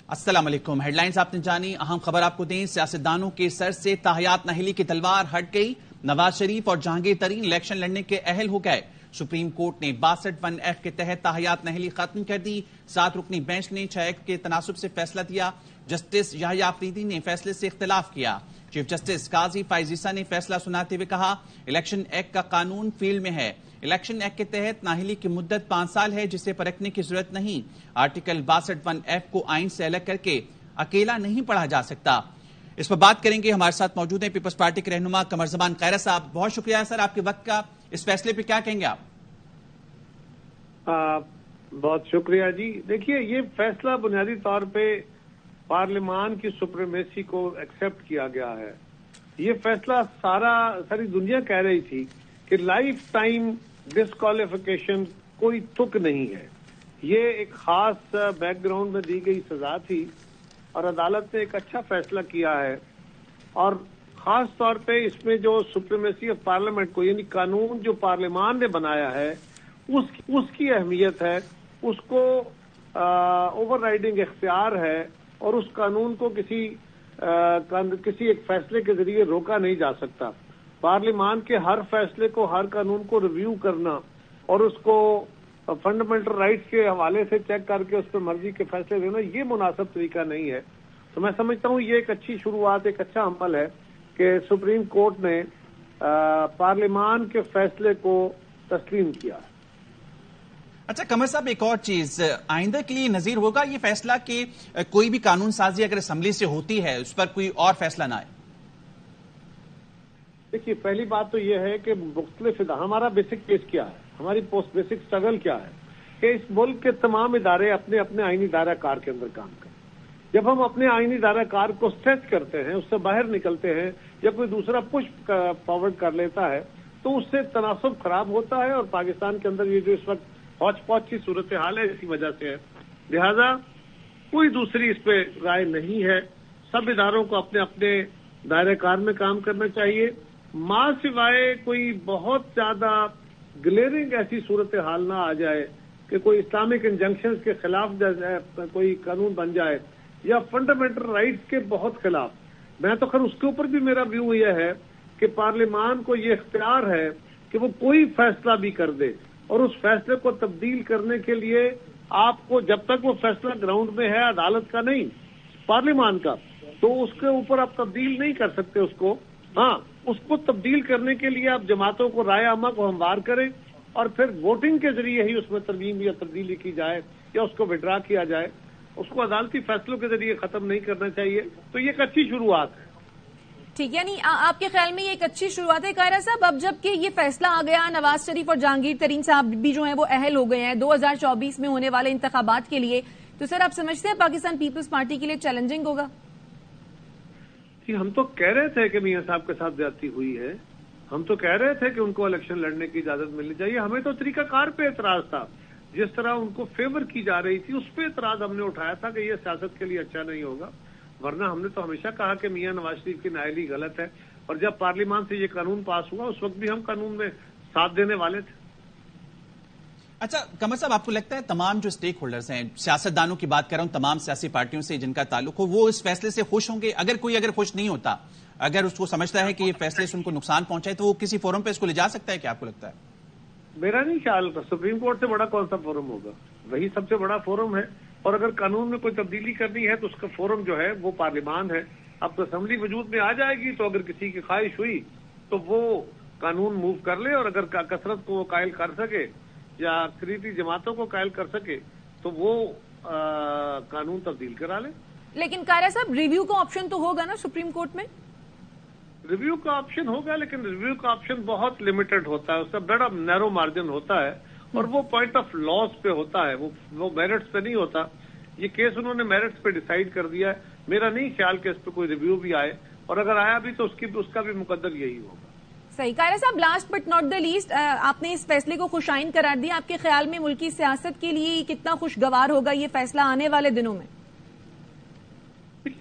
السلام علیکم۔ Head lines آپ نے جانی، اہم خبر آپ کو دیں۔ سیاستدانوں کے سر سے تاحیات نااہلی کی تلوار ہٹ گئی، نواز شریف اور جہانگیر ترین الیکشن لڑنے کے اہل ہو گئے۔ سپریم کورٹ نے 62(1)F کے تحت تاحیات نااہلی ختم کر دی۔ 7 رکنی بینچ نے 6-1 کے تناسب سے فیصلہ دیا۔ جسٹس یحییٰ آفریدی نے فیصلے سے اختلاف کیا۔ چیف جسٹس قاضی فائز عیسیٰ نے فیصلہ سناتے ہوئے کہا، الیکشن ایکٹ کا قانون فیلڈ میں ہے۔ الیکشن ایکٹ کے تحت نااہلی کی مدت 5 سال ہے، جسے پرکھنے کی ضرورت نہیں۔ آرٹیکل 62(1)F کو آئین سے الگ کر کے اکیلا نہیں پڑھا جا سکتا۔ اس پر بات کریں گے، ہمارے ساتھ موجود ہیں پیپلز پارٹی کے رہنما قمر زمان خیرہ صاحب۔ بہت شکریہ سر آپ کے وقت کا۔ اس فیصلے پہ کیا کہیں گے آپ؟ بہت شکریہ جی۔ دیکھیے، یہ فیصلہ بنیادی طور پہ پارلیمان کی سپریمیسی کو ایکسپٹ کیا گیا ہے۔ یہ فیصلہ ساری دنیا کہہ رہی تھی کہ لائف ٹائم ڈسکوالیفیکیشن کوئی تک نہیں ہے۔ یہ ایک خاص بیک گراؤنڈ میں دی گئی سزا تھی اور عدالت نے ایک اچھا فیصلہ کیا ہے، اور خاص طور پہ اس میں جو سپریمیسی آف پارلیمنٹ کو، یعنی قانون جو پارلیمان نے بنایا ہے، اس کی اہمیت ہے۔ اس کو اوور رائڈنگ اختیار ہے اور اس قانون کو کسی ایک فیصلے کے ذریعے روکا نہیں جا سکتا۔ پارلیمان کے ہر فیصلے کو، ہر قانون کو ریویو کرنا اور اس کو فنڈامنٹل رائٹس کے حوالے سے چیک کر کے اس پہ مرضی کے فیصلے دینا، یہ مناسب طریقہ نہیں ہے۔ تو میں سمجھتا ہوں یہ ایک اچھی شروعات، ایک اچھا عمل ہے کہ سپریم کورٹ نے پارلیمان کے فیصلے کو تسلیم کیا۔ اچھا قمر صاحب، ایک اور چیز آئندہ کے لیے نظیر ہوگا یہ فیصلہ کہ کوئی بھی قانون سازی اگر اسمبلی سے ہوتی ہے اس پر کوئی اور فیصلہ نہ آئے؟ دیکھیے، پہلی بات تو یہ ہے کہ مختلف ہمارا بیسک کیس کیا ہے، ہماری پوسٹ بیسک سٹرگل کیا ہے کہ اس ملک کے تمام ادارے اپنے اپنے آئینی دائرہ کار کے اندر کام کریں۔ جب ہم اپنے آئینی دائرہ کار کو اسٹریچ کرتے ہیں، اس سے باہر نکلتے ہیں یا کوئی دوسرا پش فارورڈ کر لیتا ہے تو اس سے تناسب خراب ہوتا ہے، اور پاکستان کے اندر یہ جو اس وقت ہاچ پاچ کی صورتحال ہے اسی وجہ سے ہے۔ لہذا کوئی دوسری اس پہ رائے نہیں ہے، سب اداروں کو اپنے اپنے دائرہ کار میں کام کرنا چاہیے، ماں سوائے کوئی بہت زیادہ گلیئرنگ ایسی صورتحال نہ آ جائے کہ کوئی اسلامک انجنکشنز کے خلاف کوئی قانون بن جائے یا فنڈامنٹل رائٹس کے بہت خلاف۔ میں تو خیر اس کے اوپر بھی میرا ویو یہ ہے کہ پارلیمان کو یہ اختیار ہے کہ وہ کوئی فیصلہ بھی کر دے، اور اس فیصلے کو تبدیل کرنے کے لیے آپ کو، جب تک وہ فیصلہ گراؤنڈ میں ہے، عدالت کا نہیں، پارلیمان کا، تو اس کے اوپر آپ تبدیل نہیں کر سکتے اس کو۔ ہاں، اس کو تبدیل کرنے کے لیے آپ جماعتوں کو، رائے عامہ کو ہموار کریں اور پھر ووٹنگ کے ذریعے ہی اس میں ترمیم یا تبدیلی کی جائے یا اس کو وڈرا کیا جائے۔ اس کو عدالتی فیصلوں کے ذریعے ختم نہیں کرنا چاہیے۔ تو یہ ایک اچھی شروعات ہے۔ ٹھیک، یعنی آپ کے خیال میں یہ ایک اچھی شروعات ہے خیرہ صاحب۔ اب جب کہ یہ فیصلہ آ گیا، نواز شریف اور جہانگیر ترین صاحب بھی جو ہیں وہ اہل ہو گئے ہیں 2024 میں ہونے والے انتخابات کے لیے، تو سر آپ سمجھتے ہیں پاکستان پیپلز پارٹی کے لیے چیلنجنگ ہوگا؟ جی، ہم تو کہہ رہے تھے کہ میاں صاحب کے ساتھ زیادتی ہوئی ہے، ہم تو کہہ رہے تھے کہ ان کو الیکشن لڑنے کی اجازت ملنی چاہیے۔ ہمیں تو طریقہ کار پہ اعتراض تھا، جس طرح ان کو فیور کی جا رہی تھی اس پہ اعتراض ہم نے اٹھایا تھا کہ یہ سیاست کے لیے اچھا نہیں ہوگا۔ ورنہ ہم نے تو ہمیشہ کہا کہ میاں نواز شریف کی نااہلی غلط ہے، اور جب پارلیمان سے یہ قانون پاس ہوا اس وقت بھی ہم قانون میں ساتھ دینے والے تھے۔ اچھا قمر صاحب، آپ کو لگتا ہے تمام جو سٹیک ہولڈرز ہیں، سیاستدانوں کی بات کر رہا ہوں، تمام سیاسی پارٹیوں سے جن کا تعلق ہو، وہ اس فیصلے سے خوش ہوں گے؟ اگر کوئی خوش نہیں ہوتا، اگر اس کو سمجھتا ہے کہ یہ فیصلے سے ان کو نقصان پہنچائے، تو وہ کسی فورم پہ اس کو لے جا سکتا ہے؟ کیا آپ کو لگتا ہے؟ میرا نہیں خیال، سپریم کورٹ سے بڑا کون سا فورم ہوگا؟ وہی سب سے بڑا فورم ہے، اور اگر قانون میں کوئی تبدیلی کرنی ہے تو اس کا فورم جو ہے وہ پارلیمان ہے۔ اب تو اسمبلی وجود میں آ جائے گی، تو اگر کسی کی خواہش ہوئی تو وہ قانون موو کر لے، اور اگر کثرت کو وہ قائل کر سکے یا اکثریتی جماعتوں کو قائل کر سکے تو وہ قانون تبدیل کرا لے۔ لیکن خیرہ صاحب، ریویو کا آپشن تو ہوگا نا سپریم کورٹ میں؟ ریویو کا آپشن ہوگا، لیکن ریویو کا آپشن بہت لمیٹڈ ہوتا ہے، اس کا بڑا نیرو مارجن ہوتا ہے، اور وہ پوائنٹ آف لاس پہ ہوتا ہے، وہ میرٹس پہ نہیں ہوتا۔ یہ کیس انہوں نے میرٹس پہ ڈیسائیڈ کر دیا ہے۔ میرا نہیں خیال کہ اس پہ کوئی ریویو بھی آئے، اور اگر آیا بھی تو اس کا بھی مقدر یہی ہوگا۔ صحیح۔ خیرہ صاحب، last but not the least, آپ نے اس فیصلے کو خوشائن قرار دیا، آپ کے خیال میں ملکی سیاست کے لیے کتنا خوشگوار ہوگا یہ فیصلہ آنے والے دنوں میں؟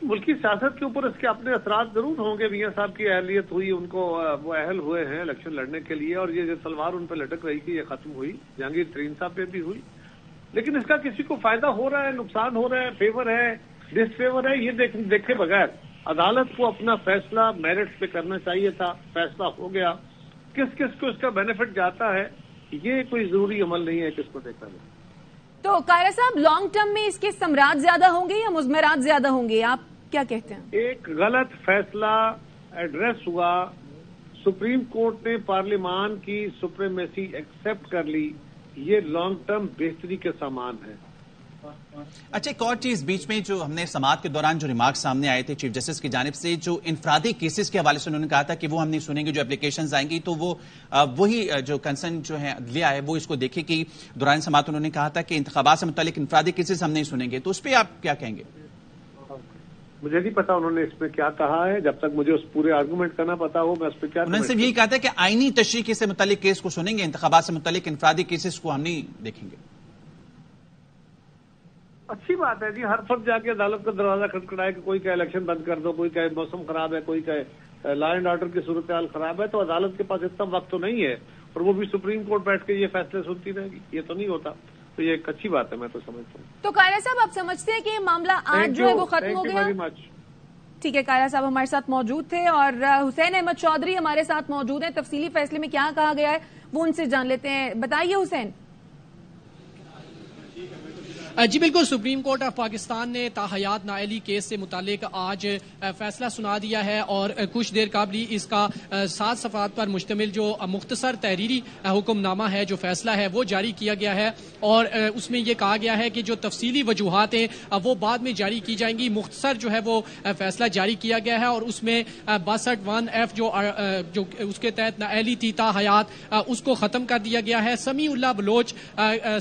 ملکی سیاست کے اوپر اس کے اپنے اثرات ضرور ہوں گے۔ میاں صاحب کی اہلیت ہوئی، ان کو وہ اہل ہوئے ہیں الیکشن لڑنے کے لیے، اور یہ جو تلوار ان پہ لٹک رہی تھی یہ ختم ہوئی، جہانگیر ترین صاحب پہ بھی ہوئی، لیکن اس کا کسی کو فائدہ ہو رہا ہے، نقصان ہو رہا ہے، فیور ہے، ڈسفیور ہے، یہ دیکھے بغیر عدالت کو اپنا فیصلہ میرٹس پہ کرنا چاہیے تھا. فیصلہ ہو گیا، کس کس کو اس کا بینیفٹ جاتا ہے یہ کوئی ضروری عمل نہیں ہے کس کو دیکھا جائے. تو قاہرہ صاحب لانگ ٹرم میں اس کے ثمرات زیادہ ہوں گے یا مضمرات زیادہ ہوں گے، آپ کیا کہتے ہیں؟ ایک غلط فیصلہ ایڈریس ہوا، سپریم کورٹ نے پارلیمان کی سپریمیسی ایکسپٹ کر لی، یہ لانگ ٹرم بہتری کے سامان ہے. اچھا، ایک اور چیز بیچ میں جو ہم نے سماعت کے دوران جو ریمارکس سامنے آئے تھے چیف جسٹس کی جانب سے، جو انفرادی کیسز کے حوالے سے انہوں نے کہا تھا کہ وہ ہم نہیں سنیں گے، جو اپلیکیشنز آئیں گی تو وہی جو کنسرن جو ہے عدلیہ ہے وہ اس کو دیکھے گی. دوران سماعت انہوں نے کہا تھا کہ انتخابات سے متعلق انفرادی کیسز ہم نہیں سنیں گے، تو اس پہ آپ کیا کہیں گے؟ مجھے نہیں پتا انہوں نے اس میں کیا کہا ہے، جب تک مجھے اس پورے آرگومنٹ کا نہ پتا ہو میں اس پہ کیا. انہوں نے صرف یہی کہا تھا کہ آئینی تشریح سے متعلق کیس کو سنیں گے، انتخابات سے متعلق انفرادی کیسز کو ہم نہیں دیکھیں گے. اچھی بات ہے جی، ہر فرد جا کے عدالت کا دروازہ کھٹکھٹائے کہ کوئی کہے الیکشن بند کر دو، کوئی کہے موسم خراب ہے، کوئی کہے لا اینڈ آرڈر کی صورتحال خراب ہے، تو عدالت کے پاس اتنا وقت تو نہیں ہے، اور وہ بھی سپریم کورٹ بیٹھ کے یہ فیصلے سنتی رہے گی، یہ تو نہیں ہوتا. تو یہ ایک اچھی بات ہے، میں تو سمجھتا ہوں. تو قاہرہ صاحب آپ سمجھتے ہیں کہ یہ معاملہ آج جو ہے وہ ختم ہو گیا؟ ٹھیک ہے، قاہرہ صاحب ہمارے ساتھ موجود تھے، اور حسین احمد چودھری ہمارے ساتھ موجود ہیں. تفصیلی فیصلے میں کیا کہا گیا ہے وہ ان سے جان لیتے ہیں. بتائیے حسین. جی بالکل، سپریم کورٹ آف پاکستان نے تاحیات نااہلی کیس سے متعلق آج فیصلہ سنا دیا ہے، اور کچھ دیر قبل ہی اس کا 7 صفحات پر مشتمل جو مختصر تحریری حکم نامہ ہے، جو فیصلہ ہے وہ جاری کیا گیا ہے، اور اس میں یہ کہا گیا ہے کہ جو تفصیلی وجوہات ہیں وہ بعد میں جاری کی جائیں گی. مختصر جو ہے وہ فیصلہ جاری کیا گیا ہے، اور اس میں 62(1)(f) جو اس کے تحت نااہلی تھی تاحیات، اس کو ختم کر دیا گیا ہے. سمیع اللہ بلوچ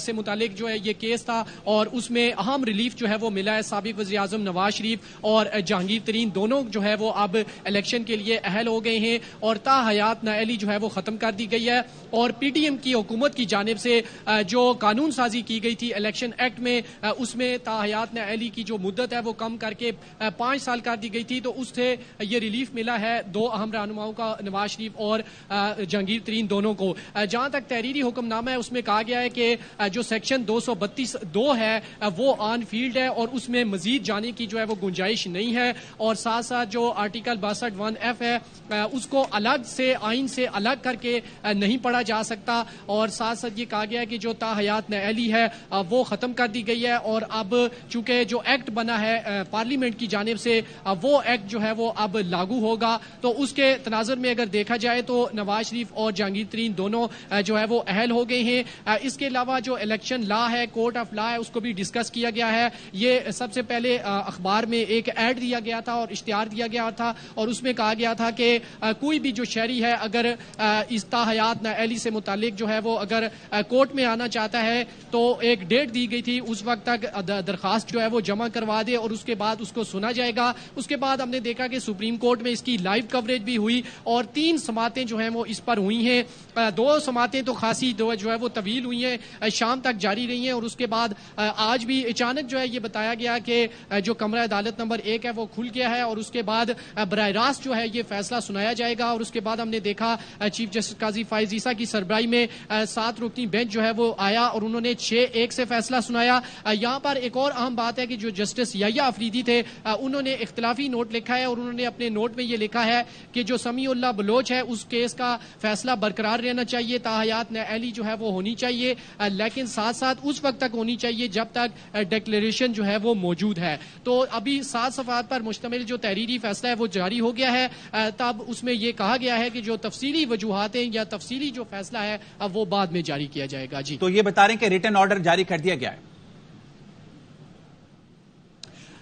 سے متعلق جو ہے یہ کیس تھا، اور اس میں اہم ریلیف جو ہے وہ ملا ہے. سابق وزیر اعظم نواز شریف اور جہانگیر ترین دونوں جو ہے وہ اب الیکشن کے لیے اہل ہو گئے ہیں، اور تاحیات نااہلی جو ہے وہ ختم کر دی گئی ہے. اور پی ڈی ایم کی حکومت کی جانب سے جو قانون سازی کی گئی تھی الیکشن ایکٹ میں، اس میں تاحیات نااہلی کی جو مدت ہے وہ کم کر کے 5 سال کر دی گئی تھی. تو اس سے یہ ریلیف ملا ہے 2 اہم رہنماؤں کا، نواز شریف اور جہانگیر ترین دونوں کو. جہاں تک تحریری حکم نامہ ہے، اس میں کہا گیا ہے کہ جو سیکشن 232(2) ہے وہ آن فیلڈ ہے، اور اس میں مزید جانے کی جو ہے وہ گنجائش نہیں ہے. اور ساتھ ساتھ جو آرٹیکل 62(1)(f) ہے اس کو الگ سے آئین سے الگ کر کے نہیں پڑھا جا سکتا. اور ساتھ ساتھ یہ کہا گیا ہے کہ جو تاحیات نااہلی ہے وہ ختم کر دی گئی ہے، اور اب چونکہ جو ایکٹ بنا ہے پارلیمنٹ کی جانب سے، وہ ایکٹ جو ہے وہ اب لاگو ہوگا. تو اس کے تناظر میں اگر دیکھا جائے تو نواز شریف اور جہانگیر ترین دونوں جو ہے وہ اہل ہو گئے ہیں. اس کے علاوہ جو الیکشن لا ہے، کورٹ آف لا ہے، اس کو بھی ڈسکس کیا گیا ہے. یہ سب سے پہلے اخبار میں ایک ایڈ دیا گیا تھا اور اشتہار دیا گیا تھا، اور اس میں کہا گیا تھا کہ کوئی بھی جو شہری ہے اگر اس تاحیات نااہلی سے متعلق جو ہے وہ اگر کورٹ میں آنا چاہتا ہے تو ایک ڈیٹ دی گئی تھی، اس وقت تک درخواست جو ہے وہ جمع کروا دے، اور اس کے بعد اس کو سنا جائے گا. اس کے بعد ہم نے دیکھا کہ سپریم کورٹ میں اس کی لائیو کوریج بھی ہوئی، اور 3 سماعتیں جو ہیں وہ اس پر ہوئی ہیں. 2 سماعتیں تو خاصی جو ہے وہ طویل ہوئی ہیں، شام تک جاری رہی ہیں. اور اس کے بعد آج بھی اچانک جو ہے یہ بتایا گیا کہ جو کمرہ عدالت نمبر 1 ہے وہ کھل گیا ہے، اور اس کے بعد براہ راست جو ہے یہ فیصلہ سنایا جائے گا. اور اس کے بعد ہم نے دیکھا چیف جسٹس قاضی فائز عیسیٰ کی سربراہی میں 7 رکنی بینچ جو ہے وہ آیا، اور انہوں نے 6-1 سے فیصلہ سنایا. یہاں پر ایک اور اہم بات ہے کہ جو جسٹس یحییٰ افریدی تھے انہوں نے اختلافی نوٹ لکھا ہے، اور انہوں نے اپنے نوٹ میں یہ لکھا ہے کہ جو سمیع اللہ بلوچ ہے اس کیس کا فیصلہ برقرار رہنا چاہیے، تاحیات نااہلی جو ہے وہ ہونی چاہیے، لیکن ساتھ ساتھ اس وقت تک ہونی چاہیے جب تک ڈکلیریشن جو ہے وہ موجود ہے. تو ابھی 7 صفحات پر مشتمل جو تحریری فیصلہ ہے وہ جاری ہو گیا ہے. تب اس میں یہ کہا گیا ہے کہ جو تفصیلی وجوہات ہیں یا تفصیلی جو فیصلہ ہے وہ بعد میں جاری کیا جائے گا. جی تو یہ بتا رہے ہیں کہ ریٹن آرڈر جاری کر دیا گیا ہے.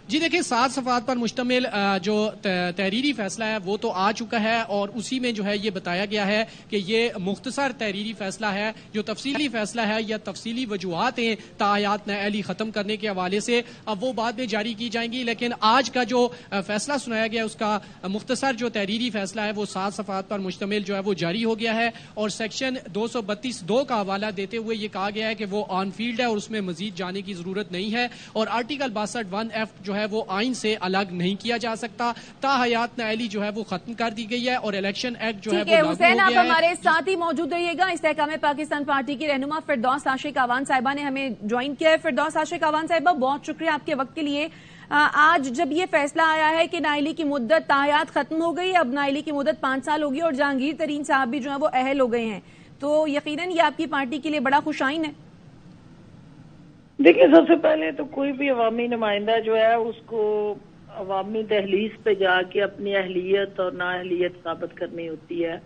جی دیکھیں، 7 صفحات پر مشتمل جو تحریری فیصلہ ہے وہ تو آ چکا ہے، اور اسی میں جو ہے یہ بتایا گیا ہے کہ یہ مختصر تحریری فیصلہ ہے. جو تفصیلی فیصلہ ہے یا تفصیلی وجوہات ہیں تاحیات نااہلی ختم کرنے کے حوالے سے اب وہ بعد میں جاری کی جائیں گی. لیکن آج کا جو فیصلہ سنایا گیا اس کا مختصر جو تحریری فیصلہ ہے وہ 7 صفحات پر مشتمل جو ہے وہ جاری ہو گیا ہے. اور سیکشن 232(2) کا حوالہ دیتے ہوئے یہ کہا گیا ہے کہ وہ آن فیلڈ ہے اور اس میں مزید جانے کی ضرورت نہیں ہے. اور آرٹیکل 62(1)(f) جو ہے وہ آئین سے الگ نہیں کیا جا سکتا. تاحیات نااہلی جو ہے وہ ختم کر دی گئی ہے، اور الیکشن ایکٹ جو ہے وہ لاگو ہو گیا ہے. حسین، آپ ہمارے ساتھ ہی موجود رہیے گا. استحکام پاکستان پارٹی کی رہنما فردوس عاشق اعوان صاحبہ نے ہمیں جوائن کیا ہے. فردوس عاشق اعوان صاحبہ، بہت شکریہ آپ کے وقت کے لیے. آج جب یہ فیصلہ آیا ہے کہ نااہلی کی مدت تاحیات ختم ہو گئی، اب نااہلی کی مدت 5 سال ہوگی اور جہانگیر ترین صاحب بھی جو ہیں وہ اہل ہو گئے ہیں، تو یقیناً یہ آپ کی پارٹی کے لیے بڑا خوشائن ہے؟ دیکھیں، سب سے پہلے تو کوئی بھی عوامی نمائندہ جو ہے اس کو عوامی دہلیز پہ جا کے اپنی اہلیت اور نااہلیت ثابت کرنی ہوتی ہے.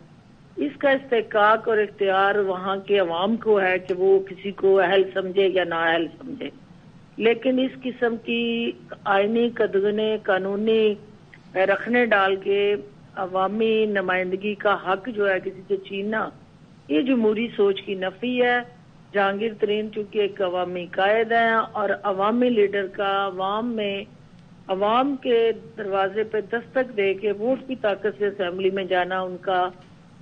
اس کا استحقاق اور اختیار وہاں کے عوام کو ہے کہ وہ کسی کو اہل سمجھے یا نااہل سمجھے. لیکن اس قسم کی آئینی قدغنے قانونی رکھنے ڈال کے عوامی نمائندگی کا حق جو ہے کسی سے چھیننا، یہ جمہوری سوچ کی نفی ہے. جہانگیر ترین چونکہ ایک عوامی قائد ہیں اور عوامی لیڈر کا عوام میں عوام کے دروازے پہ دستک دے کے ووٹ کی طاقت سے اسمبلی میں جانا ان کا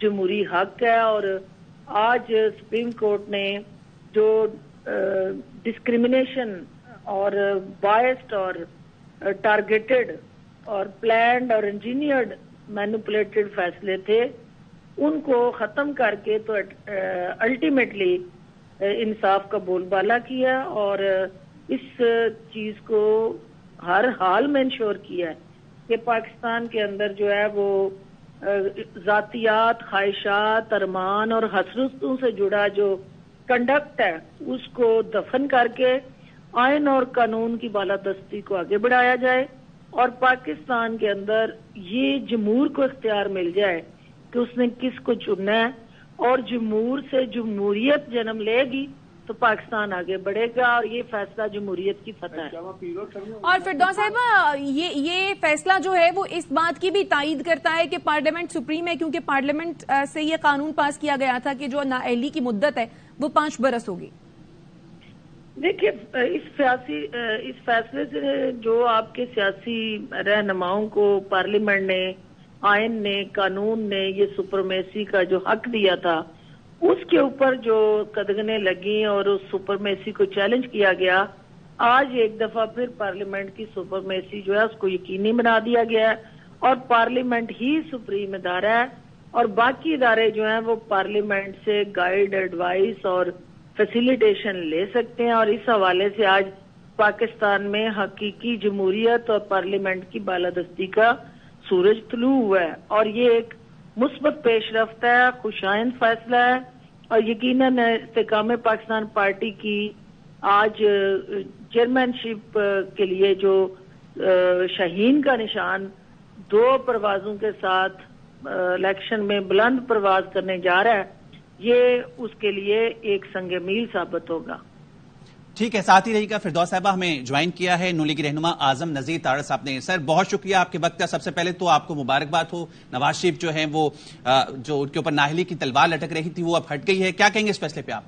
جمہوری حق ہے. اور آج سپریم کورٹ نے جو ڈسکریمنیشن اور بائسڈ اور ٹارگیٹڈ اور پلانڈ اور انجینئرڈ مینوپولیٹڈ فیصلے تھے ان کو ختم کر کے تو الٹیمیٹلی انصاف کا بول بالا کیا اور اس چیز کو ہر حال میں انشور کیا ہے کہ پاکستان کے اندر جو ہے وہ ذاتیات، خواہشات، ارمان اور حسرتوں سے جڑا جو کنڈکٹ ہے اس کو دفن کر کے آئین اور قانون کی بالادستی کو آگے بڑھایا جائے اور پاکستان کے اندر یہ جمہور کو اختیار مل جائے کہ اس نے کس کو چننا ہے اور جمہور سے جمہوریت جنم لے گی تو پاکستان آگے بڑھے گا اور یہ فیصلہ جمہوریت کی فتح ہے. اور فردوس صاحبہ، یہ فیصلہ جو ہے وہ اس بات کی بھی تائید کرتا ہے کہ پارلیمنٹ سپریم ہے، کیونکہ پارلیمنٹ سے یہ قانون پاس کیا گیا تھا کہ جو نااہلی کی مدت ہے وہ 5 برس ہوگی. دیکھیے، اس فیصلے سے جو آپ کے سیاسی رہنماؤں کو پارلیمنٹ نے، آئین نے، قانون نے یہ سپرمیسی کا جو حق دیا تھا اس کے اوپر جو قدغنیں لگیں اور اس سپرمیسی کو چیلنج کیا گیا، آج ایک دفعہ پھر پارلیمنٹ کی سپرمیسی جو ہے اس کو یقینی بنا دیا گیا ہے اور پارلیمنٹ ہی سپریم ادارہ ہے اور باقی ادارے جو ہیں وہ پارلیمنٹ سے گائیڈ، ایڈوائس اور فیسیلیٹیشن لے سکتے ہیں. اور اس حوالے سے آج پاکستان میں حقیقی جمہوریت اور پارلیمنٹ کی بالادستی کا سورج طلوع ہوا ہے اور یہ ایک مثبت پیش رفت ہے، خوشائند فیصلہ ہے اور یقیناً استحکام پاکستان پارٹی کی آج چیئرمین شپ کے لیے جو شاہین کا نشان 2 پروازوں کے ساتھ الیکشن میں بلند پرواز کرنے جا رہا ہے، یہ اس کے لیے ایک سنگ میل ثابت ہوگا. ٹھیک ہے، ساتھ ہی رہی گا. فردوس صاحبہ ہمیں جوائن کیا ہے نون لیگی رہنما اعظم نذیر تارڑ صاحب نے. سر بہت شکریہ آپ کے وقت کا. سب سے پہلے تو آپ کو مبارکباد ہو. نواز شریف جو ہیں وہ جو ان کے اوپر نااہلی کی تلوار لٹک رہی تھی وہ اب ہٹ گئی ہے، کیا کہیں گے اس فیصلے پہ آپ؟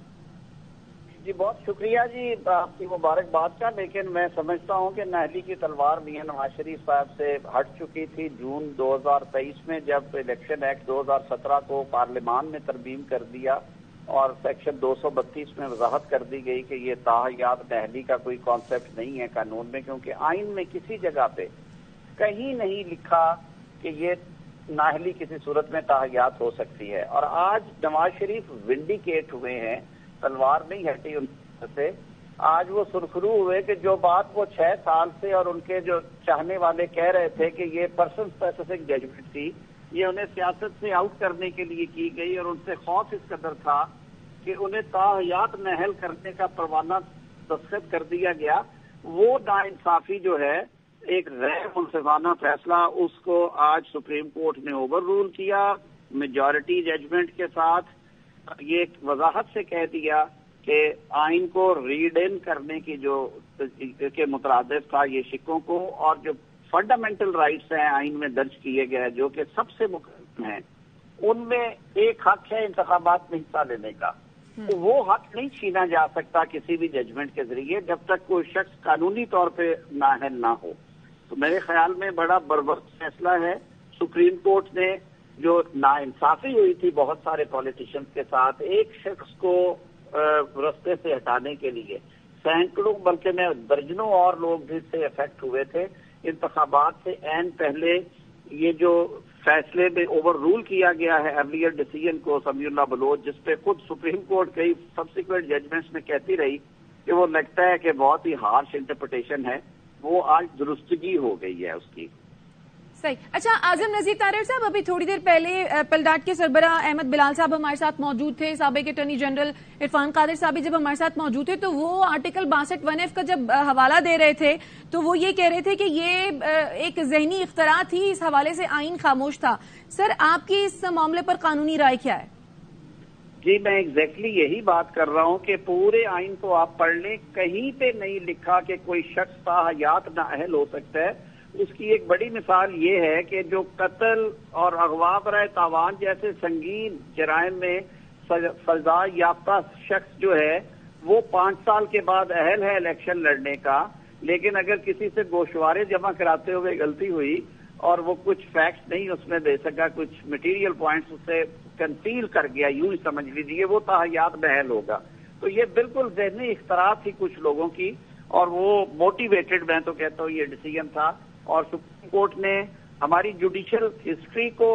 جی بہت شکریہ جی آپ کی مبارکباد کا، لیکن میں سمجھتا ہوں کہ نااہلی کی تلوار میاں نواز شریف صاحب سے ہٹ چکی تھی جون 2023 میں جب الیکشن ایکٹ 2017 کو پارلیمان نے ترمیم کر دیا اور سیکشن 232 میں وضاحت کر دی گئی کہ یہ تاحیات نااہلی کا کوئی کانسیپٹ نہیں ہے قانون میں، کیونکہ آئین میں کسی جگہ پہ کہیں نہیں لکھا کہ یہ نااہلی کسی صورت میں تاحیات ہو سکتی ہے. اور آج نواز شریف ونڈیکیٹ ہوئے ہیں، تلوار نہیں ہٹی ان سے. آج وہ سرخرو ہوئے کہ جو بات وہ 6 سال سے اور ان کے جو چاہنے والے کہہ رہے تھے کہ یہ پرسن اسپیسیفک ججمنٹ تھی، یہ انہیں سیاست سے آؤٹ کرنے کے لیے کی گئی اور ان سے خوف اس قدر تھا کہ انہیں تاحیات نااہل کرنے کا پروانہ دستخط کر دیا گیا. وہ ناانصافی جو ہے، ایک غیر منصفانہ فیصلہ، اس کو آج سپریم کورٹ نے اوور رول کیا میجورٹی ججمنٹ کے ساتھ. یہ وضاحت سے کہہ دیا کہ آئین کو ریڈ ان کرنے کی جو کے مترادف تھا یہ شکوں کو، اور جو فنڈامنٹل رائٹس ہیں آئین میں درج کیے گئے جو کہ سب سے مقدم ہیں، ان میں ایک حق ہے انتخابات میں حصہ لینے کا. تو وہ حق نہیں چھینا جا سکتا کسی بھی ججمنٹ کے ذریعے جب تک کوئی شخص قانونی طور پہ نااہل نہ ہو. تو میرے خیال میں بڑا بروقت فیصلہ ہے. سپریم کورٹ نے جو ناانصافی ہوئی تھی بہت سارے پولیٹیشنز کے ساتھ، ایک شخص کو رستے سے ہٹانے کے لیے سینکڑوں بلکہ میں درجنوں اور لوگ بھی اس سے افیکٹ ہوئے تھے. انتخابات سے عین پہلے یہ جو فیصلے میں اوور رول کیا گیا ہے ارلیئر ڈیسیژن کو سمیع اللہ بلوچ، جس پہ خود سپریم کورٹ کئی سبسیکوینٹ ججمنٹس میں کہتی رہی کہ وہ لگتا ہے کہ بہت ہی ہارش انٹرپریٹیشن ہے. وہ آج درستگی ہو گئی ہے اس کی. صحیح. اچھا اعظم نذیر طاہر صاحب، ابھی تھوڑی دیر پہلے پلڈاٹ کے سربراہ احمد بلال صاحب ہمارے ساتھ موجود تھے، سابق اٹارنی جنرل عرفان قادر صاحب بھی جب ہمارے ساتھ موجود تھے تو وہ آرٹیکل 62(1)(f) کا جب حوالہ دے رہے تھے تو وہ یہ کہہ رہے تھے کہ یہ ایک ذہنی اختراع تھی، اس حوالے سے آئین خاموش تھا. سر آپ کی اس معاملے پر قانونی رائے کیا ہے؟ جی میں ایگزیکٹلی یہی بات کر رہا ہوں کہ پورے آئین کو آپ پڑھ لیں، کہیں پہ نہیں لکھا کہ کوئی شخص تاحیات نااہل ہو سکتا ہے. اس کی ایک بڑی مثال یہ ہے کہ جو قتل اور اغوا برائے تاوان جیسے سنگین جرائم میں سزا یافتہ شخص جو ہے وہ 5 سال کے بعد اہل ہے الیکشن لڑنے کا، لیکن اگر کسی سے گوشوارے جمع کراتے ہوئے غلطی ہوئی اور وہ کچھ فیکٹس نہیں اس میں دے سکا، کچھ مٹیریل پوائنٹس اس سے کنسیل کر گیا، یوں ہی سمجھ لیجیے، وہ تاحیات نااہل ہوگا. تو یہ بالکل ذہنی اختراع تھی کچھ لوگوں کی، اور وہ موٹیویٹڈ، میں تو کہتا ہوں یہ ڈیسیژن تھا. اور سپریم کورٹ نے ہماری جوڈیشل ہسٹری کو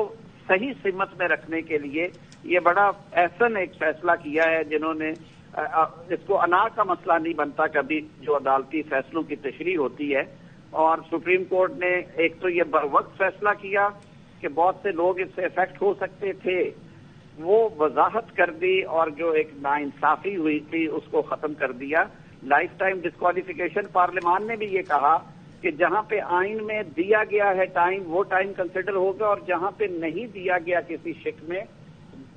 صحیح سمت میں رکھنے کے لیے یہ بڑا احسن ایک فیصلہ کیا ہے. جنہوں نے اس کو انا کا مسئلہ نہیں بنتا کبھی جو عدالتی فیصلوں کی تشریح ہوتی ہے، اور سپریم کورٹ نے ایک تو یہ بروقت فیصلہ کیا کہ بہت سے لوگ اس سے افیکٹ ہو سکتے تھے، وہ وضاحت کر دی، اور جو ایک ناانصافی ہوئی تھی اس کو ختم کر دیا. لائف ٹائم ڈسکوالیفیکیشن، پارلیمان نے بھی یہ کہا کہ جہاں پہ آئین میں دیا گیا ہے ٹائم، وہ ٹائم کنسیڈر ہوگا، اور جہاں پہ نہیں دیا گیا کسی شک میں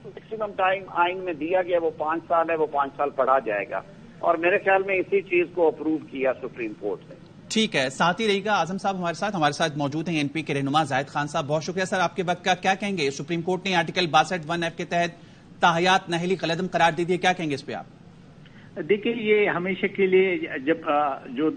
میکسیمم ٹائم آئین میں دیا گیا وہ 5 سال ہے، وہ 5 سال پڑھا جائے گا. اور میرے خیال میں اسی چیز کو اپروو کیا سپریم کورٹ نے. ٹھیک ہے، ساتھ ہی رہے گا اعظم صاحب ہمارے ساتھ موجود ہیں این پی کے رہنما زاہد خان صاحب. بہت شکریہ سر آپ کے وقت کا. کیا کہیں گے؟ سپریم کورٹ نے آرٹیکل 62(1)(f) کے تحت تاحیات نااہلی قلعدم قرار دے دی، کیا کہیں گے اس پہ آپ؟ دیکھیے یہ ہمیشہ کے لیے جب جو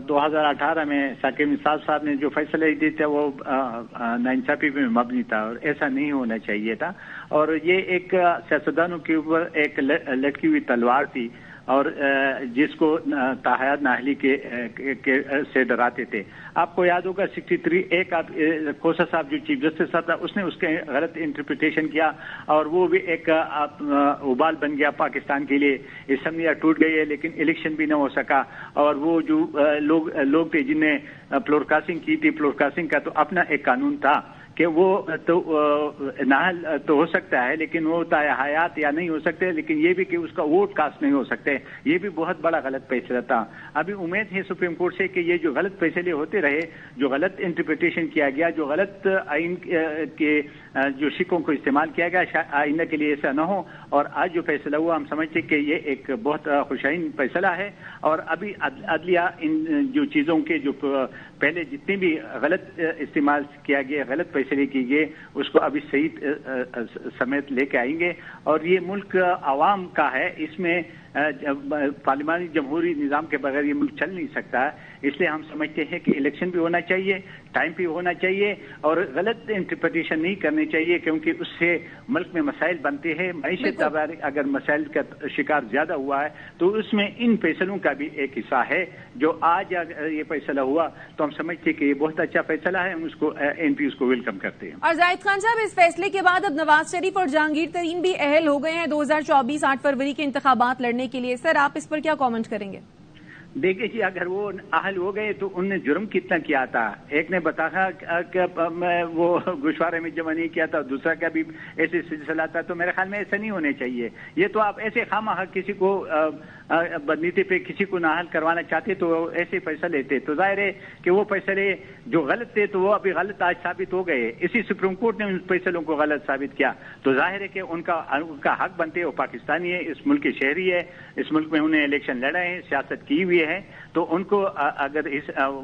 2018 میں ثاقب نثار صاحب نے جو فیصلہ دیے تھا وہ ناانصافی پہ مبنی تھا، اور ایسا نہیں ہونا چاہیے تھا. اور یہ ایک سیاستدانوں کے اوپر ایک لٹکی ہوئی تلوار تھی، اور جس کو تاحیات نااہلی کے سے ڈراتے تھے. آپ کو یاد ہوگا 63 ایک کوسا صاحب جو چیف جسٹس صاحب تھا، اس نے اس کے غلط انٹرپریٹیشن کیا، اور وہ بھی ایک ابال بن گیا پاکستان کے لیے. اسمبلیاں ٹوٹ گئی ہے لیکن الیکشن بھی نہ ہو سکا. اور وہ جو لوگ تھے جن نے فلور کاسنگ کی تھی، فلور کاسنگ کا تو اپنا ایک قانون تھا کہ وہ تو نااہل تو ہو سکتا ہے لیکن وہ تاحیات یا نہیں ہو سکتے، لیکن یہ بھی کہ اس کا ووٹ کاسٹ نہیں ہو سکتے. یہ بھی بہت بڑا غلط فیصلہ تھا. ابھی امید ہے سپریم کورٹ سے کہ یہ جو غلط فیصلے ہوتے رہے، جو غلط انٹرپریٹیشن کیا گیا، جو غلط آئین کے جو شکوں کو استعمال کیا گیا، آئندہ کے لیے ایسا نہ ہو. اور آج جو فیصلہ ہوا ہم سمجھتے کہ یہ ایک بہت خوشائن فیصلہ ہے. اور ابھی عدلیہ ان جو چیزوں کے جو پہلے جتنے بھی غلط استعمال کیا گیا، غلط فیصلے کیے گئے، اس کو ابھی صحیح سمیت لے کے آئیں گے. اور یہ ملک عوام کا ہے، اس میں پارلیمانی جمہوری نظام کے بغیر یہ ملک چل نہیں سکتا. اس لیے ہم سمجھتے ہیں کہ الیکشن بھی ہونا چاہیے، ٹائم بھی ہونا چاہیے، اور غلط انٹرپریٹیشن نہیں کرنی چاہیے، کیونکہ اس سے ملک میں مسائل بنتے ہیں. معیشت اگر مسائل کا شکار زیادہ ہوا ہے تو اس میں ان فیصلوں کا بھی ایک حصہ ہے. جو آج اگر یہ فیصلہ ہوا تو ہم سمجھتے ہیں کہ یہ بہت اچھا فیصلہ ہے، ہم اس کو این پی اس کو ویلکم کرتے ہیں. اور زاہد خان صاحب، اس فیصلے کے بعد اب نواز شریف اور جہانگیر ترین بھی اہل ہو گئے ہیں 2024 8 فروری کے انتخابات لڑنے کے لیے. سر آپ اس پر کیا کامنٹ کریں گے؟ دیکھیے جی، اگر وہ اہل ہو گئے تو ان نے جرم کتنا کیا تھا. ایک نے بتایا کہ میں وہ گوشوارے میں جمع نہیں کیا تھا، دوسرا کا بھی ایسے سلسلہ تھا. تو میرے خیال میں ایسا نہیں ہونے چاہیے. یہ تو آپ ایسے خواہ کسی کو بدنیتی پہ کسی کو نااہل کروانا چاہتے تو ایسے فیصلے لیتے. تو ظاہر ہے کہ وہ فیصلے جو غلط تھے تو وہ ابھی غلط آج ثابت ہو گئے. اسی سپریم کورٹ نے ان فیصلوں کو غلط ثابت کیا. تو ظاہر ہے کہ ان کا حق بنتے ہیں. وہ پاکستانی ہے، اس ملک کے شہری ہے، اس ملک میں انہیں الیکشن لڑے ہیں، سیاست کی ہوئی ہے. تو ان کو اگر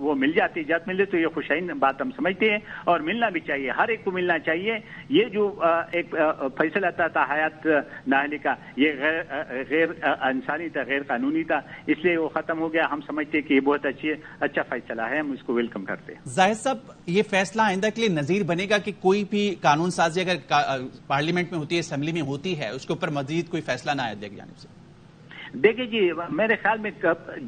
وہ مل جاتی اجازت مل جائے تو یہ خوشائن بات ہم سمجھتے ہیں، اور ملنا بھی چاہیے، ہر ایک کو ملنا چاہیے. یہ جو ایک فیصلہ تھا تاحیات نااہلی کا، یہ غیر انسانی تھا، غیر قانونی تھا، اس لیے وہ ختم ہو گیا. ہم سمجھتے ہیں کہ یہ بہت اچھا فیصلہ ہے، ہم اس کو ویلکم کرتے ہیں. زاہد صاحب، یہ فیصلہ آئندہ کے لیے نظیر بنے گا کہ کوئی بھی قانون سازی اگر پارلیمنٹ میں ہوتی ہے، اسمبلی میں ہوتی ہے، اس کے اوپر مزید کوئی فیصلہ نہ آئے جانب سے؟ دیکھیے جی میرے خیال میں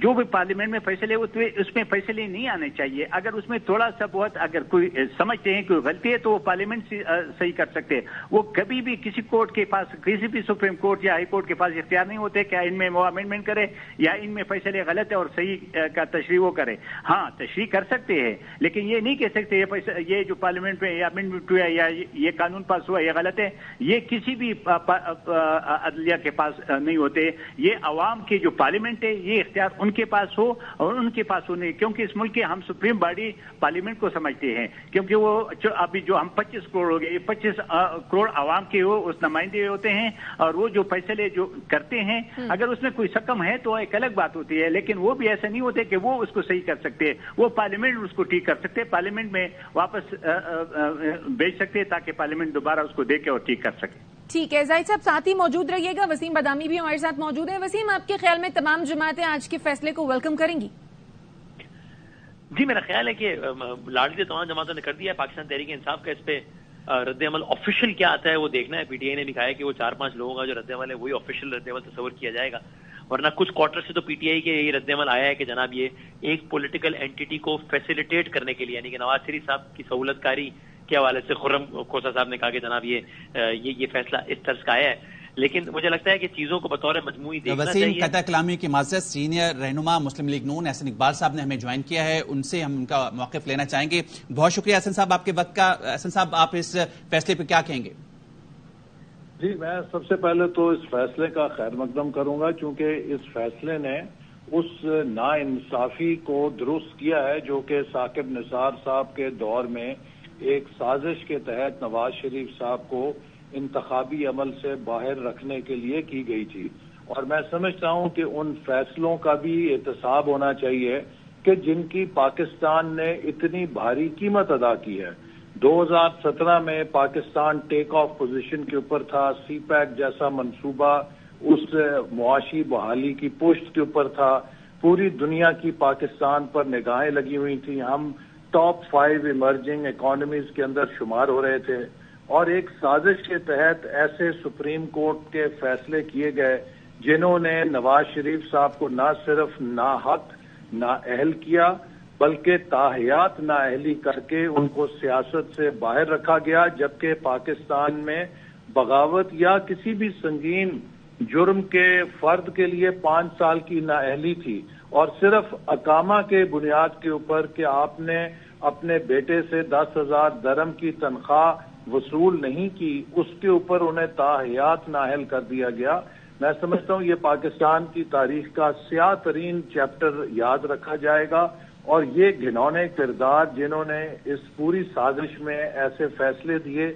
جو بھی پارلیمنٹ میں فیصلے ہوتے اس میں فیصلے نہیں آنے چاہیے. اگر اس میں تھوڑا سا بہت اگر کوئی سمجھتے ہیں کوئی غلطی ہے تو وہ پارلیمنٹ صحیح کر سکتے ہیں. وہ کبھی بھی کسی کورٹ کے پاس, کسی بھی سپریم کورٹ یا ہائی کورٹ کے پاس اختیار نہیں ہوتے کہ ان میں وہ امینڈمنٹ کرے یا ان میں فیصلے غلط ہے اور صحیح کا تشریح وہ کرے. ہاں تشریح کر سکتے ہیں لیکن یہ نہیں کہہ سکتے یہ جو پارلیمنٹ میں امینڈمنٹ ہوا یا یہ قانون پاس ہوا یہ غلط ہے. یہ کسی بھی عدلیہ کے پاس نہیں ہوتے. یہ عوام کی جو پارلیمنٹ ہے یہ اختیار ان کے پاس ہو اور ان کے پاس ہو نہیں, کیونکہ اس ملک کے ہم سپریم باڈی پارلیمنٹ کو سمجھتے ہیں, کیونکہ وہ ابھی جو ہم 25 کروڑ ہو گئے, 25 کروڑ عوام کے اس نمائندے ہوتے ہیں اور وہ جو فیصلے جو کرتے ہیں اگر اس میں کوئی سکم ہے تو ایک الگ بات ہوتی ہے, لیکن وہ بھی ایسا نہیں ہوتے کہ وہ اس کو صحیح کر سکتے. وہ پارلیمنٹ اس کو ٹھیک کر سکتے, پارلیمنٹ میں واپس بھیج سکتے تاکہ پارلیمنٹ دوبارہ اس کو دیکھے اور ٹھیک کر سکے. ٹھیک ہے زاہد صاحب ساتھ ہی موجود رہیے گا. وسیم بادامی بھی ہمارے ساتھ موجود ہے. وسیم, آپ کے خیال میں تمام جماعتیں آج کے فیصلے کو ویلکم کریں گی؟ جی میرا خیال ہے کہ لاڈلی تمام جماعتوں نے کر دیا ہے. پاکستان تحریک انصاف کا اس پہ رد عمل آفیشیل کیا آتا ہے وہ دیکھنا ہے. پی ٹی آئی نے بھی کہا ہے کہ وہ 4-5 لوگوں کا جو رد عمل ہے وہی آفیشیل رد عمل تصور کیا جائے گا, ورنہ کچھ کوارٹر سے تو پی ٹی آئی کے یہ رد عمل آیا ہے کہ جناب یہ ایک پولیٹیکل اینٹی کو فیسیلیٹیٹ کرنے کے لیے, یعنی کہ نواز شریف صاحب کی سہولت کاری کے حوالے سے خرم کھوسا صاحب نے کہا کہ جناب یہ فیصلہ اس طرز کا آیا ہے. لیکن مجھے لگتا ہے کہ چیزوں کو بطور مجموعی دیکھنا چاہیے. وسیم, قطع کلامی کی معذرت, سینئر رہنما مسلم لیگ نون احسن اقبال صاحب نے ہمیں جوائن کیا ہے, ان سے ہم ان کا موقف لینا چاہیں گے. بہت شکریہ احسن صاحب آپ کے وقت کا. احسن صاحب, آپ اس فیصلے پہ کیا کہیں گے؟ جی میں سب سے پہلے تو اس فیصلے کا خیر مقدم کروں گا, چونکہ اس فیصلے نے اس ناانصافی کو درست کیا ہے جو کہ ثاقب نثار صاحب کے دور میں ایک سازش کے تحت نواز شریف صاحب کو انتخابی عمل سے باہر رکھنے کے لیے کی گئی تھی. اور میں سمجھتا ہوں کہ ان فیصلوں کا بھی احتساب ہونا چاہیے کہ جن کی پاکستان نے اتنی بھاری قیمت ادا کی ہے. 2017 میں پاکستان ٹیک آف پوزیشن کے اوپر تھا, سی پیک جیسا منصوبہ اس معاشی بحالی کی پشت کے اوپر تھا, پوری دنیا کی پاکستان پر نگاہیں لگی ہوئی تھیں, ہم ٹاپ 5 ایمرجنگ اکانومیز کے اندر شمار ہو رہے تھے, اور ایک سازش کے تحت ایسے سپریم کورٹ کے فیصلے کیے گئے جنہوں نے نواز شریف صاحب کو نہ صرف ناحق نااہل کیا بلکہ تاحیات نااہلی کر کے ان کو سیاست سے باہر رکھا گیا, جبکہ پاکستان میں بغاوت یا کسی بھی سنگین جرم کے فرد کے لیے 5 سال کی نااہلی تھی, اور صرف اقامہ کے بنیاد کے اوپر کہ آپ نے اپنے بیٹے سے 10,000 درہم کی تنخواہ وصول نہیں کی, اس کے اوپر انہیں تاحیات نااہل کر دیا گیا. میں سمجھتا ہوں یہ پاکستان کی تاریخ کا سیاہ ترین چیپٹر یاد رکھا جائے گا, اور یہ گھنونے کردار جنہوں نے اس پوری سازش میں ایسے فیصلے دیے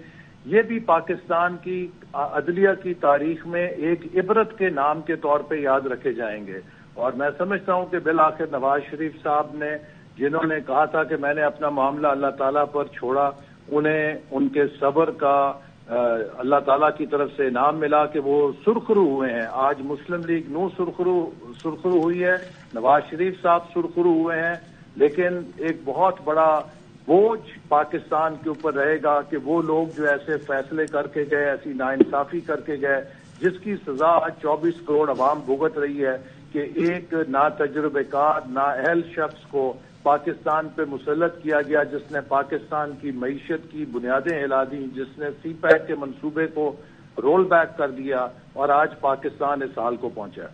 یہ بھی پاکستان کی عدلیہ کی تاریخ میں ایک عبرت کے نام کے طور پہ یاد رکھے جائیں گے. اور میں سمجھتا ہوں کہ بالآخر نواز شریف صاحب نے جنہوں نے کہا تھا کہ میں نے اپنا معاملہ اللہ تعالیٰ پر چھوڑا, انہیں ان کے صبر کا اللہ تعالیٰ کی طرف سے انعام ملا کہ وہ سرخرو ہوئے ہیں. آج مسلم لیگ نون سرخرو ہوئی ہے, نواز شریف صاحب سرخرو ہوئے ہیں, لیکن ایک بہت بڑا بوجھ پاکستان کے اوپر رہے گا کہ وہ لوگ جو ایسے فیصلے کر کے گئے, ایسی ناانصافی کر کے گئے, جس کی سزا 24 کروڑ عوام بھگت رہی ہے, کہ ایک ناتجربہ کار نااہل شخص کو پاکستان پہ مسلط کیا گیا, جس نے پاکستان کی معیشت کی بنیادیں ہلا دیں, جس نے سی پیک کے منصوبے کو رول بیک کر دیا, اور آج پاکستان اس حال کو پہنچا.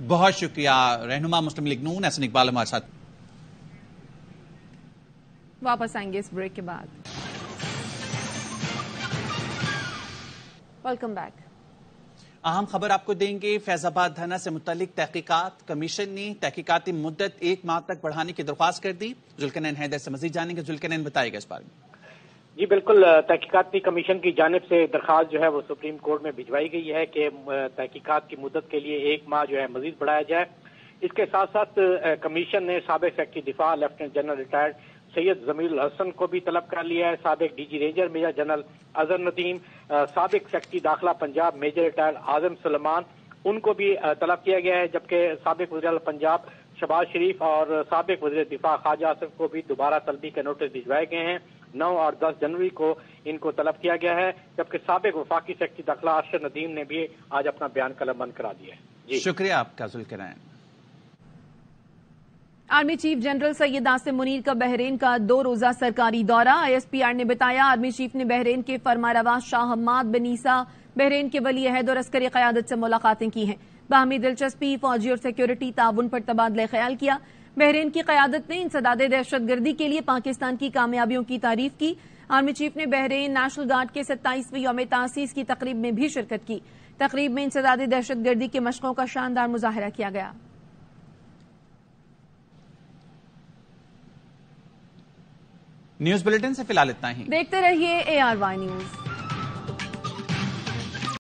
بہت شکریہ رہنما مسلم لیگ نون احسن اقبال ہمارے ساتھ. واپس آئیں گے اس بریک کے بعد. Welcome back. اہم خبر آپ کو دیں گے. فیض آباد دھرنا سے متعلق تحقیقات کمیشن نے تحقیقاتی مدت 1 ماہ تک بڑھانے کی درخواست کر دی. ذوالکنین حیدر سے مزید جانیں گے. ذوالکنین بتائے گا اس بارے میں. جی بالکل, تحقیقاتی کمیشن کی جانب سے درخواست جو ہے وہ سپریم کورٹ میں بھجوائی گئی ہے کہ تحقیقات کی مدت کے لیے 1 ماہ جو ہے مزید بڑھایا جائے. اس کے ساتھ ساتھ کمیشن نے سابق سیکرٹری دفاع lieutenant general retired Syed Zamil ul-Hassan کو بھی طلب کر لیا ہے, سابق D G ranger major general Azhar Nadeem, سابق سیکرٹری داخلہ پنجاب میجر ریٹائرڈ اعظم سلیمان, ان کو بھی طلب کیا گیا ہے, جبکہ سابق وزیر اعلیٰ پنجاب شہباز شریف اور سابق وزیر دفاع خواجہ آصف کو بھی دوبارہ طلبی کے نوٹس بھجوائے گئے ہیں. 9 اور 10 جنوری کو ان کو طلب کیا گیا ہے, جبکہ سابق وفاقی سیکرٹری داخلہ ارشد ندیم نے بھی آج اپنا بیان قلمبند کرا دیا ہے. شکریہ آپ کا Zulqarnain. Army chief general Syed Asim Munir کا بحرین کا 2 روزہ سرکاری دورہ۔ ISPR نے بتایا آرمی چیف نے بحرین کے فرمانروا شاہ حماد بن عیسیٰ بحرین کے ولی عہد اور عسکری قیادت سے ملاقاتیں کی ہیں۔ باہمی دلچسپی، فوجی اور سیکیورٹی تعاون پر تبادلہ خیال کیا۔ بحرین کی قیادت نے انسداد دہشت گردی کے لیے پاکستان کی کامیابیوں کی تعریف کی۔ آرمی چیف نے بحرین نیشنل گارڈ کے 27ویں یوم تاسیس کی تقریب میں بھی شرکت کی۔ تقریب میں انسداد دہشت گردی کے مشقوں کا شاندار مظاہرہ کیا گیا۔ نیوز بلیٹن سے فی الحال اتنا ہی۔ دیکھتے رہیے ARY نیوز۔